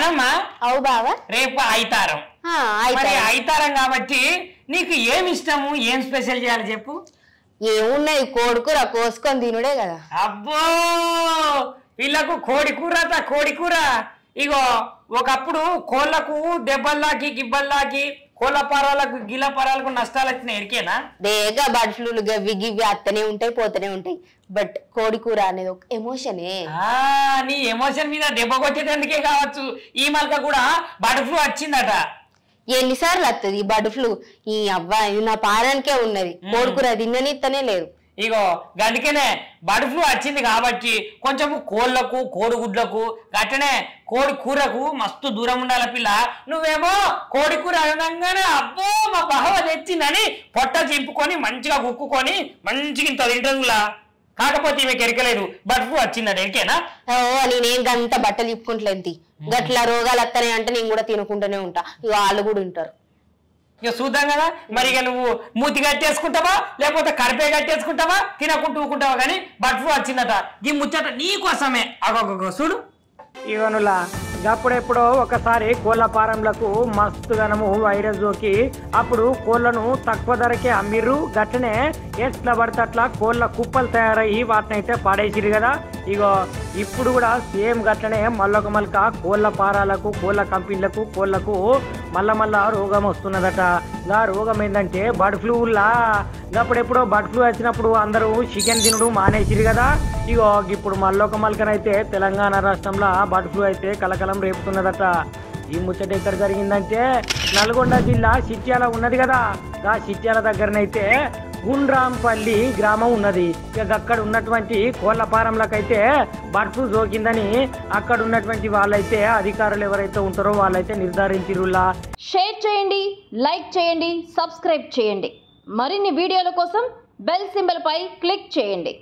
నానమ్మ అవు బావా రేపు ఐతారం మరి ఐతారం కాబట్టి నీకు ఏమి ఇష్టము ఏం స్పెషల్ చేయాలి చెప్పు ఏమున్నాయి కోడికూర కోసుకొని తినుడే కదా అబ్బో వీళ్ళకు కోడి కూర ఇగో ఒకప్పుడు కోళ్లకు దెబ్బల్లాకి గిబ్బల్లాకి కోళ్ళ పారాలకు గిల్ల పారాలకు నష్టాలు వచ్చినాయి ఎరికేనా దేగా బర్డ్ ఫ్లూలు గవి గివి అత్తనే ఉంటాయి పోతనే ఉంటాయి బట్ కోడి కూర అనేది ఒక ఎమోషనే నీ ఎమోషన్ మీద దెబ్బ కొట్టేటందుకే కావచ్చు ఈ మల్క కూడా బర్డ్ ఫ్లూ వచ్చిందట ఎన్నిసార్లు వస్తుంది ఈ బర్డ్ ఫ్లూ ఈ అబ్బాయి నా పారానికే ఉన్నది కోడి కూర తిన్ననిత్తనే లేదు ఇగో గందుకనే బర్డ్ ఫ్లూ వచ్చింది కాబట్టి కొంచెము కోళ్లకు కోడిగుడ్లకు అట్లనే కోడి కూరకు మస్తు దూరం ఉండాలి పిల్ల నువ్వేమో కోడి కూర అనగానే అబ్బో మా బావ తెచ్చిందని పొట్ట చింపుకొని మంచిగా కుక్కుకొని మంచిగా ఇంత తింటుందిలా కాకపోతే ఈమెకి ఎరకలేదు బర్డ్ ఫ్లూ వచ్చిందని ఎరికేనా నేనేం గంత బట్టలు ఇప్పుకుంటలేదు గట్ల రోగాలు వస్తానే అంటే నేను కూడా తినుకుంటూనే ఉంటా ఇక వాళ్ళు కూడా ఉంటారు ఇక చూద్దాం కదా మరి ఇక నువ్వు మూతి కట్టేసుకుంటావా లేకపోతే కరిపే కట్టేసుకుంటావా తినకుంటూ ఊకుంటావా కానీ బర్డ్ ఫ్లూ వచ్చిందట ఈ ముచ్చట నీకోసమే అగొక చూడు ఇవనులా అప్పుడెప్పుడో ఒకసారి కోళ్ళ ఫారంలకు మస్తు గనము వైరస్ సోకి అప్పుడు కోళ్లను తక్కువ ధరకే అమ్మిర్రు గట్లనే ఎట్లా పడితే అట్లా కోళ్ళ కుప్పలు తయారయ్యి వాటిని అయితే పడేసిరు కదా ఇగో ఇప్పుడు కూడా సేమ్ గట్లనే మళ్ళొక మళ్ళక కోళ్ళ పారాలకు కోళ్ళ కంపెనీలకు కోళ్లకు మళ్ళా రోగం వస్తున్నదట ఆ రోగం ఏంటంటే బర్డ్ ఫ్లూలా అప్పుడెప్పుడో బర్డ్ ఫ్లూ వచ్చినప్పుడు అందరూ చికెన్ తినడు మానేసిరు కదా ఇగో ఇప్పుడు మళ్ళొక మల్కనైతే తెలంగాణ రాష్ట్రంలో బర్డ్ ఫ్లూ అయితే కలకలం రేపుతున్నదట ఈ ముచ్చట ఎక్కడ జరిగిందంటే నల్గొండ జిల్లా చిట్యాల ఉన్నది కదా ఆ చిట్యాల దగ్గరనైతే గుండ్రాంపల్లి గ్రామం ఉన్నది ఇక అక్కడ ఉన్నటువంటి కోళ్ల ఫారంలకైతే బర్డ్ ఫ్లూ సోకిందని అక్కడ ఉన్నటువంటి వాళ్ళైతే అధికారులు ఎవరైతే ఉంటారో వాళ్ళైతే నిర్ధారించిరులా షేర్ చేయండి లైక్ చేయండి సబ్స్క్రైబ్ చేయండి మరిన్ని వీడియోల కోసం బెల్ సింబల్ పై క్లిక్ చేయండి